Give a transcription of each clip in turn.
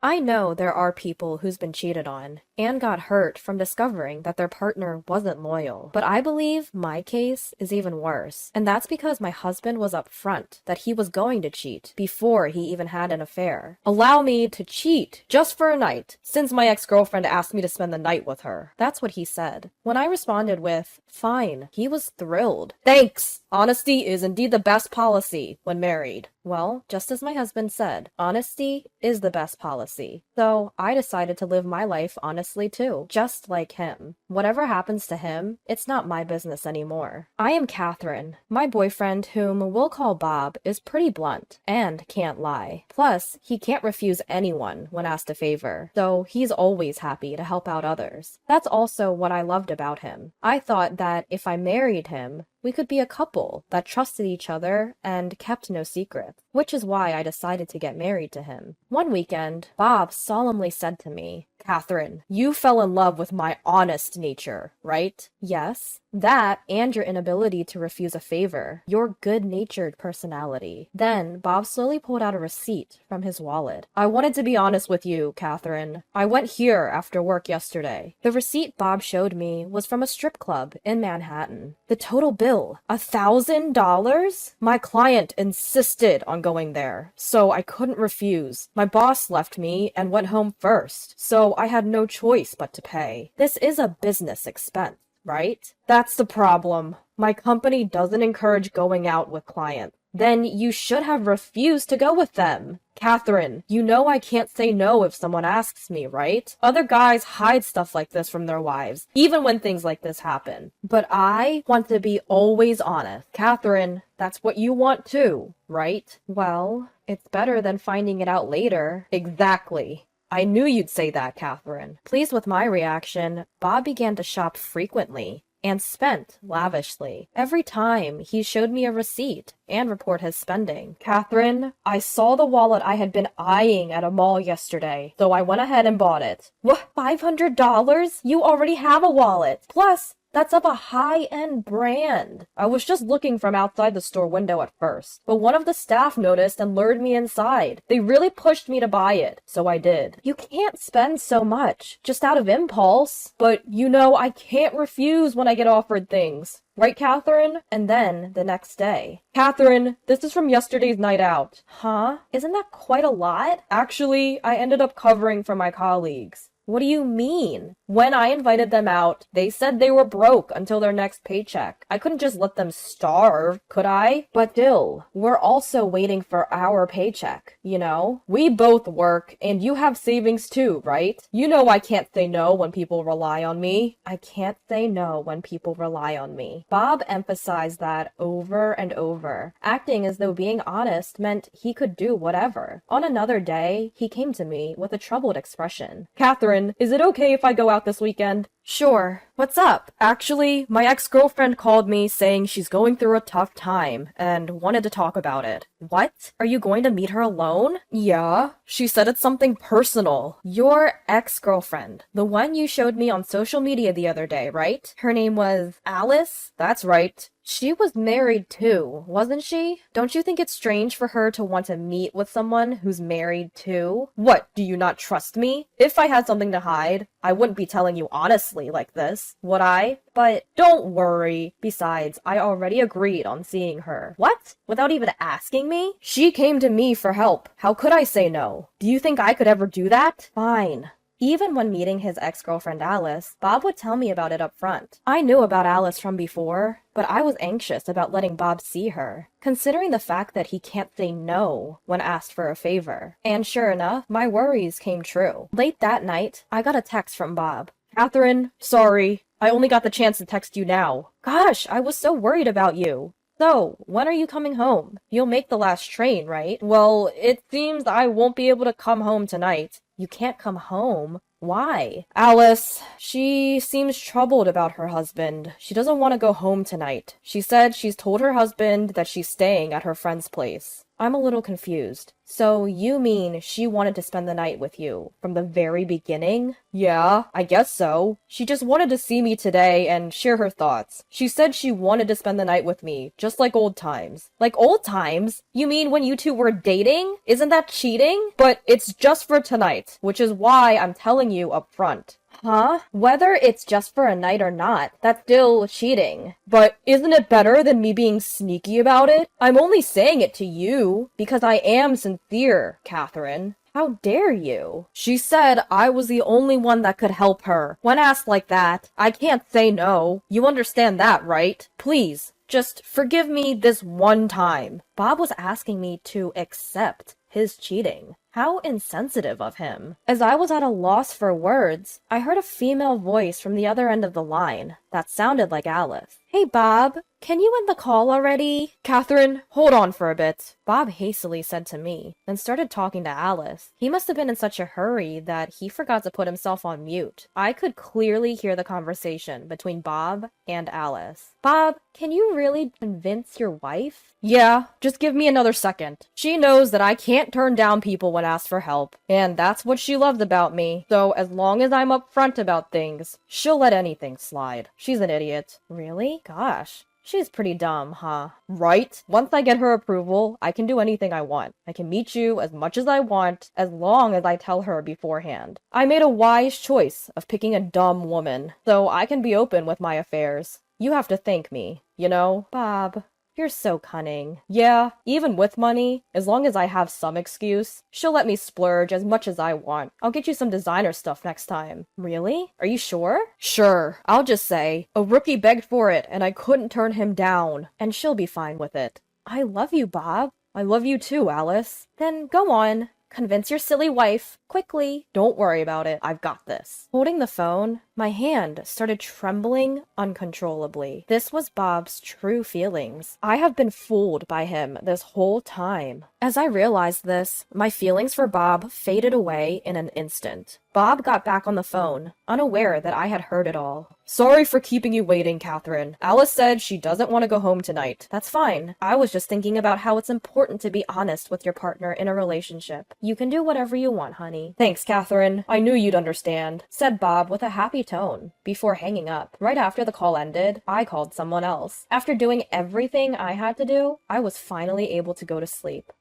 I know there are people who's been cheated on and got hurt from discovering that their partner wasn't loyal. But I believe my case is even worse. And that's because my husband was upfront that he was going to cheat before he even had an affair. Allow me to cheat just for a night, since my ex-girlfriend asked me to spend the night with her. That's what he said. When I responded with, fine, he was thrilled. Thanks! Honesty is indeed the best policy when married. Well, just as my husband said, honesty is the best policy. So I decided to live my life honestly too, just like him. Whatever happens to him, it's not my business anymore. I am Catherine. My boyfriend, whom we'll call Bob, is pretty blunt and can't lie. Plus, he can't refuse anyone when asked a favor, so he's always happy to help out others. That's also what I loved about him. I thought that if I married him, we could be a couple that trusted each other and kept no secrets, which is why I decided to get married to him. One weekend, Bob solemnly said to me, Catherine, you fell in love with my honest nature, right? Yes. That and your inability to refuse a favor, your good-natured personality. Then Bob slowly pulled out a receipt from his wallet. I wanted to be honest with you, Catherine. I went here after work yesterday. The receipt Bob showed me was from a strip club in Manhattan. The total bill, $1,000? My client insisted on going there, so I couldn't refuse. My boss left me and went home first, so I had no choice but to pay. This is a business expense, right? That's the problem. My company doesn't encourage going out with clients. Then you should have refused to go with them. Catherine, you know I can't say no if someone asks me, right? Other guys hide stuff like this from their wives, even when things like this happen. But I want to be always honest. Catherine, that's what you want too, right? Well, it's better than finding it out later. Exactly. I knew you'd say that, Catherine. Pleased with my reaction, Bob began to shop frequently and spent lavishly. Every time, he showed me a receipt and report his spending. Catherine, I saw the wallet I had been eyeing at a mall yesterday, so I went ahead and bought it. What, $500? You already have a wallet. Plus, that's of a high-end brand. I was just looking from outside the store window at first, but one of the staff noticed and lured me inside. They really pushed me to buy it, so I did. You can't spend so much, just out of impulse. But you know I can't refuse when I get offered things. Right, Catherine? And then, the next day. Catherine, this is from yesterday's night out. Huh? Isn't that quite a lot? Actually, I ended up covering for my colleagues. What do you mean? When I invited them out, they said they were broke until their next paycheck. I couldn't just let them starve, could I? But still, we're also waiting for our paycheck, you know? We both work, and you have savings too, right? You know I can't say no when people rely on me. I can't say no when people rely on me. Bob emphasized that over and over, acting as though being honest meant he could do whatever. On another day, he came to me with a troubled expression. Catherine, is it okay if I go out this weekend? Sure. What's up? Actually, my ex-girlfriend called me saying she's going through a tough time and wanted to talk about it. What? Are you going to meet her alone? Yeah. She said it's something personal. Your ex-girlfriend. The one you showed me on social media the other day, right? Her name was Alice? That's right. She was married too, wasn't she? Don't you think it's strange for her to want to meet with someone who's married too? What, do you not trust me? If I had something to hide, I wouldn't be telling you honestly like this, would I? But don't worry. Besides, I already agreed on seeing her. What? Without even asking me? She came to me for help. How could I say no? Do you think I could ever do that? Fine. Even when meeting his ex-girlfriend Alice, Bob would tell me about it up front. I knew about Alice from before, but I was anxious about letting Bob see her, considering the fact that he can't say no when asked for a favor. And sure enough, my worries came true. Late that night, I got a text from Bob. Catherine, sorry, I only got the chance to text you now. Gosh, I was so worried about you. So, when are you coming home? You'll make the last train, right? Well, it seems I won't be able to come home tonight. You can't come home? Why? Alice, she seems troubled about her husband. She doesn't want to go home tonight. She said she's told her husband that she's staying at her friend's place. I'm a little confused. So you mean she wanted to spend the night with you from the very beginning? Yeah, I guess so. She just wanted to see me today and share her thoughts. She said she wanted to spend the night with me, just like old times. Like old times? You mean when you two were dating? Isn't that cheating? But it's just for tonight, which is why I'm telling you up front. Huh? Whether it's just for a night or not, that's still cheating. But isn't it better than me being sneaky about it? I'm only saying it to you because I am sincere, Catherine. How dare you? She said I was the only one that could help her. When asked like that, I can't say no. You understand that, right? Please, just forgive me this one time. Bob was asking me to accept his cheating. How insensitive of him. As I was at a loss for words, I heard a female voice from the other end of the line that sounded like Alice. Hey, Bob, can you end the call already? Catherine, hold on for a bit. Bob hastily said to me, then started talking to Alice. He must have been in such a hurry that he forgot to put himself on mute. I could clearly hear the conversation between Bob and Alice. Bob, can you really convince your wife? Yeah, just give me another second. She knows that I can't turn down people when asked for help, and that's what she loves about me. So as long as I'm upfront about things, she'll let anything slide. She's an idiot. Really? Gosh. She's pretty dumb, huh? Right? Once I get her approval, I can do anything I want. I can meet you as much as I want, as long as I tell her beforehand. I made a wise choice of picking a dumb woman, so I can be open with my affairs. You have to thank me, you know? Bob, you're so cunning. Yeah, even with money, as long as I have some excuse, she'll let me splurge as much as I want. I'll get you some designer stuff next time. Really? Are you sure? Sure. I'll just say, a rookie begged for it and I couldn't turn him down, and she'll be fine with it. I love you, Bob. I love you too, Alice. Then go on. Convince your silly wife, quickly. Don't worry about it, I've got this. Holding the phone, my hand started trembling uncontrollably. This was Bob's true feelings. I have been fooled by him this whole time. As I realized this, my feelings for Bob faded away in an instant. Bob got back on the phone, unaware that I had heard it all. Sorry for keeping you waiting, Catherine. Alice said she doesn't want to go home tonight. That's fine. I was just thinking about how it's important to be honest with your partner in a relationship. You can do whatever you want, honey. Thanks, Catherine. I knew you'd understand, said Bob with a happy tone, before hanging up. Right after the call ended, I called someone else. After doing everything I had to do, I was finally able to go to sleep.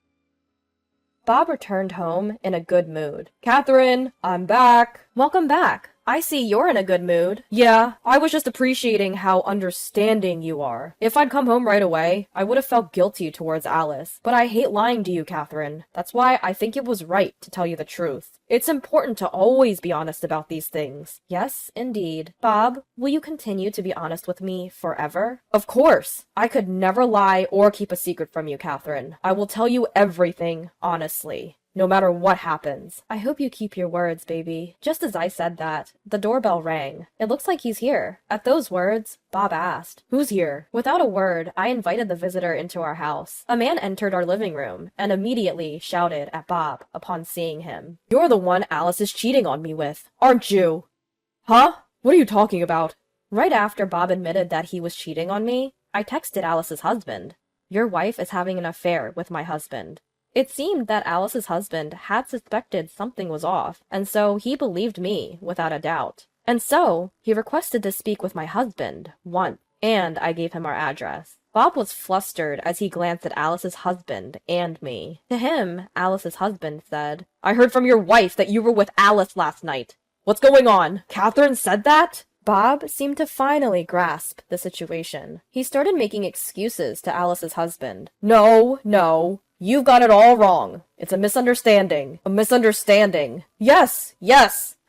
Bob returned home in a good mood. Catherine, I'm back. Welcome back. I see you're in a good mood. Yeah, I was just appreciating how understanding you are. If I'd come home right away, I would have felt guilty towards Alice. But I hate lying to you, Catherine. That's why I think it was right to tell you the truth. It's important to always be honest about these things. Yes, indeed. Bob, will you continue to be honest with me forever? Of course. I could never lie or keep a secret from you, Catherine. I will tell you everything, honestly. No matter what happens. I hope you keep your words, baby. Just as I said that, the doorbell rang. It looks like he's here. At those words, Bob asked, "Who's here?" Without a word, I invited the visitor into our house. A man entered our living room and immediately shouted at Bob upon seeing him. "You're the one Alice is cheating on me with, aren't you?" Huh? What are you talking about? Right after Bob admitted that he was cheating on me, I texted Alice's husband. Your wife is having an affair with my husband. It seemed that Alice's husband had suspected something was off, and so he believed me without a doubt. And so, he requested to speak with my husband once, and I gave him our address. Bob was flustered as he glanced at Alice's husband and me. To him, Alice's husband said, "I heard from your wife that you were with Alice last night. What's going on? Catherine said that?" Bob seemed to finally grasp the situation. He started making excuses to Alice's husband. No. You've got it all wrong. It's a misunderstanding. A misunderstanding. Yes.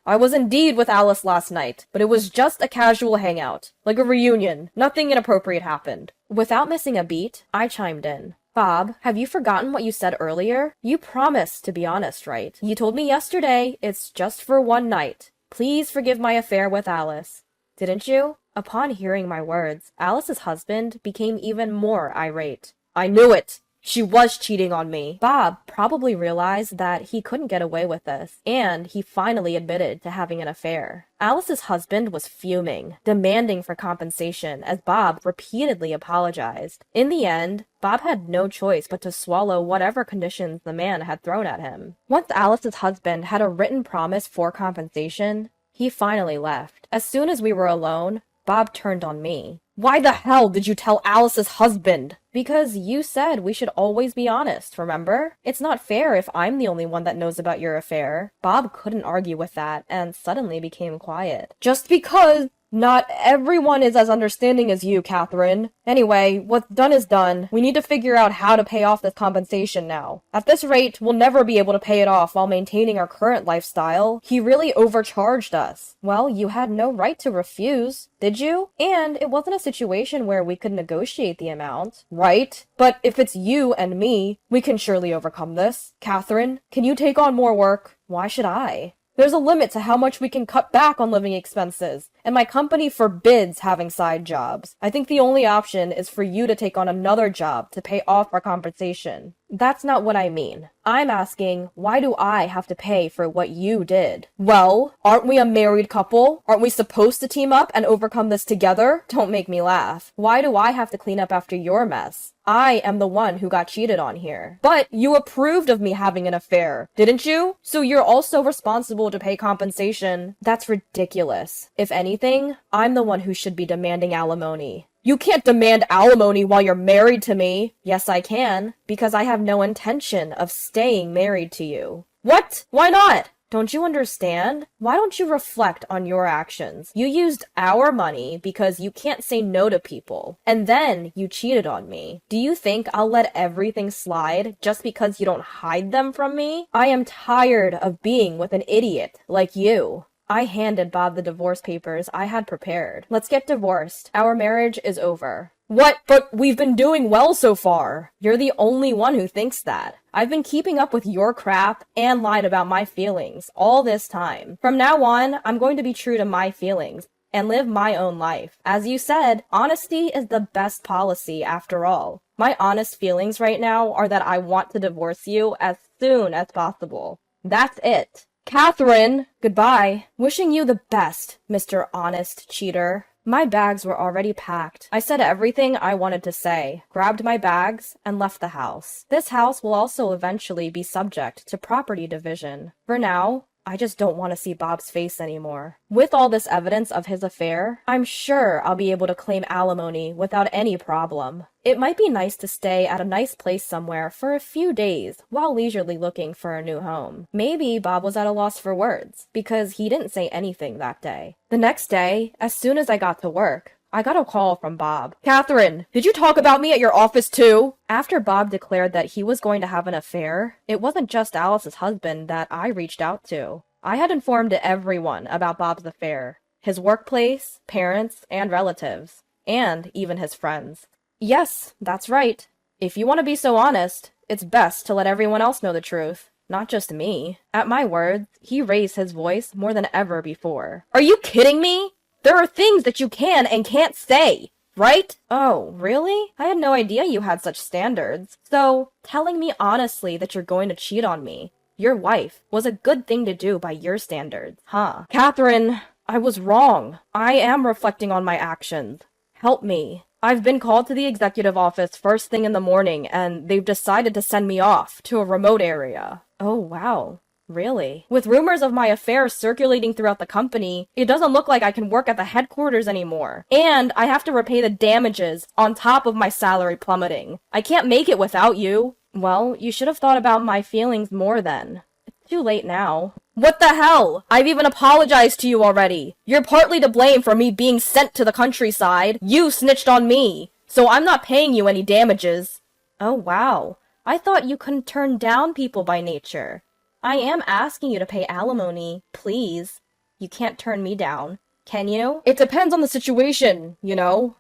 I was indeed with Alice last night, but it was just a casual hangout. Like a reunion. Nothing inappropriate happened. Without missing a beat, I chimed in. Bob, have you forgotten what you said earlier? You promised to be honest, right? You told me yesterday it's just for one night. Please forgive my affair with Alice. Didn't you? Upon hearing my words, Alice's husband became even more irate. I knew it! She was cheating on me. Bob probably realized that he couldn't get away with this, and he finally admitted to having an affair. Alice's husband was fuming, demanding for compensation as Bob repeatedly apologized. In the end, Bob had no choice but to swallow whatever conditions the man had thrown at him. Once Alice's husband had a written promise for compensation, he finally left. As soon as we were alone, Bob turned on me. Why the hell did you tell Alice's husband? Because you said we should always be honest, remember? It's not fair if I'm the only one that knows about your affair. Bob couldn't argue with that and suddenly became quiet. Just because not everyone is as understanding as you, Catherine. Anyway, what's done is done. We need to figure out how to pay off this compensation now. At this rate, we'll never be able to pay it off while maintaining our current lifestyle. He really overcharged us. Well, you had no right to refuse, did you? And it wasn't a situation where we could negotiate the amount, right? But if it's you and me, we can surely overcome this. Catherine, can you take on more work? Why should I? There's a limit to how much we can cut back on living expenses, and my company forbids having side jobs. I think the only option is for you to take on another job to pay off our compensation. That's not what I mean. I'm asking, why do I have to pay for what you did? Well, aren't we a married couple? Aren't we supposed to team up and overcome this together? Don't make me laugh. Why do I have to clean up after your mess? I am the one who got cheated on here. But you approved of me having an affair, didn't you? So you're also responsible to pay compensation. That's ridiculous. If anything, I'm the one who should be demanding alimony. You can't demand alimony while you're married to me. Yes, I can, because I have no intention of staying married to you. What? Why not? Don't you understand? Why don't you reflect on your actions? You used our money because you can't say no to people. And then you cheated on me. Do you think I'll let everything slide just because you don't hide them from me? I am tired of being with an idiot like you. I handed Bob the divorce papers I had prepared. Let's get divorced. Our marriage is over. What? But we've been doing well so far. You're the only one who thinks that. I've been keeping up with your crap and lied about my feelings all this time. From now on, I'm going to be true to my feelings and live my own life. As you said, honesty is the best policy after all. My honest feelings right now are that I want to divorce you as soon as possible. That's it. Catherine, goodbye. Wishing you the best, Mr. Honest Cheater. My bags were already packed. I said everything I wanted to say, grabbed my bags, and left the house. This house will also eventually be subject to property division. For now, I just don't want to see Bob's face anymore. With all this evidence of his affair, I'm sure I'll be able to claim alimony without any problem. It might be nice to stay at a nice place somewhere for a few days while leisurely looking for a new home. Maybe Bob was at a loss for words, because he didn't say anything that day. The next day, as soon as I got to work, I got a call from Bob. Catherine, did you talk about me at your office too? After Bob declared that he was going to have an affair, it wasn't just Alice's husband that I reached out to. I had informed everyone about Bob's affair, his workplace, parents, and relatives, and even his friends. Yes, that's right. If you want to be so honest, it's best to let everyone else know the truth, not just me. At my words, he raised his voice more than ever before. Are you kidding me? There are things that you can and can't say, right? Oh, really? I had no idea you had such standards. So, telling me honestly that you're going to cheat on me, your wife, was a good thing to do by your standards, huh? Catherine, I was wrong. I am reflecting on my actions. Help me. I've been called to the executive office first thing in the morning, and they've decided to send me off to a remote area. Oh, wow. Really? With rumors of my affair circulating throughout the company, it doesn't look like I can work at the headquarters anymore. And I have to repay the damages on top of my salary plummeting. I can't make it without you. Well, you should have thought about my feelings more then. It's too late now. What the hell? I've even apologized to you already. You're partly to blame for me being sent to the countryside. You snitched on me. So I'm not paying you any damages. Oh, wow. I thought you couldn't turn down people by nature. I am asking you to pay alimony, please. You can't turn me down, can you? It depends on the situation, you know.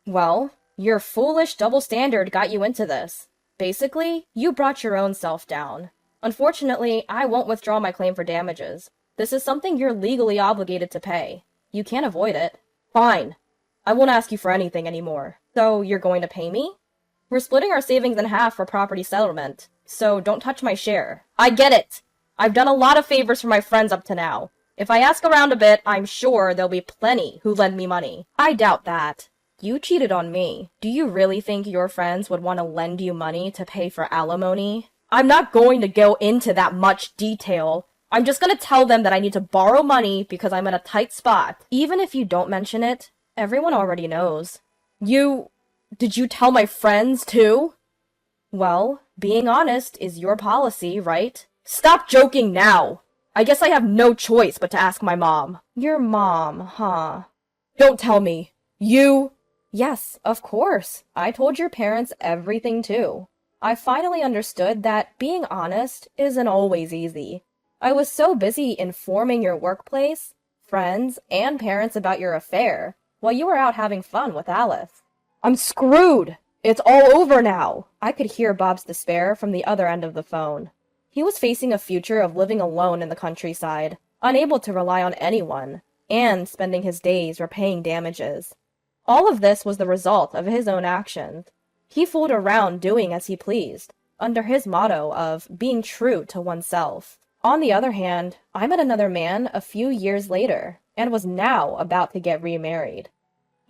Well, your foolish double standard got you into this. Basically, you brought your own self down. Unfortunately, I won't withdraw my claim for damages. This is something you're legally obligated to pay. You can't avoid it. Fine. I won't ask you for anything anymore. So, you're going to pay me? We're splitting our savings in half for property settlement, so don't touch my share. I get it. I've done a lot of favors for my friends up to now. If I ask around a bit, I'm sure there'll be plenty who lend me money. I doubt that. You cheated on me. Do you really think your friends would want to lend you money to pay for alimony? I'm not going to go into that much detail. I'm just gonna tell them that I need to borrow money because I'm in a tight spot. Even if you don't mention it, everyone already knows. Did you tell my friends too? Well, being honest is your policy, right? Stop joking now! I guess I have no choice but to ask my mom. Your mom, huh? Don't tell me. Yes, of course. I told your parents everything too. I finally understood that being honest isn't always easy. I was so busy informing your workplace, friends, and parents about your affair while you were out having fun with Alice. I'm screwed! It's all over now! I could hear Bob's despair from the other end of the phone. He was facing a future of living alone in the countryside, unable to rely on anyone, and spending his days repaying damages. All of this was the result of his own actions. He fooled around doing as he pleased, under his motto of being true to oneself. On the other hand, I met another man a few years later, and was now about to get remarried.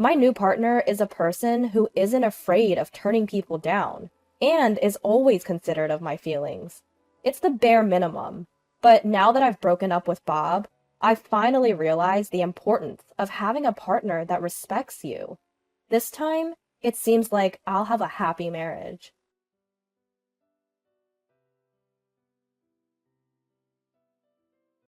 My new partner is a person who isn't afraid of turning people down, and is always considerate of my feelings. It's the bare minimum, but now that I've broken up with Bob, I finally realized the importance of having a partner that respects you. This time, it seems like I'll have a happy marriage.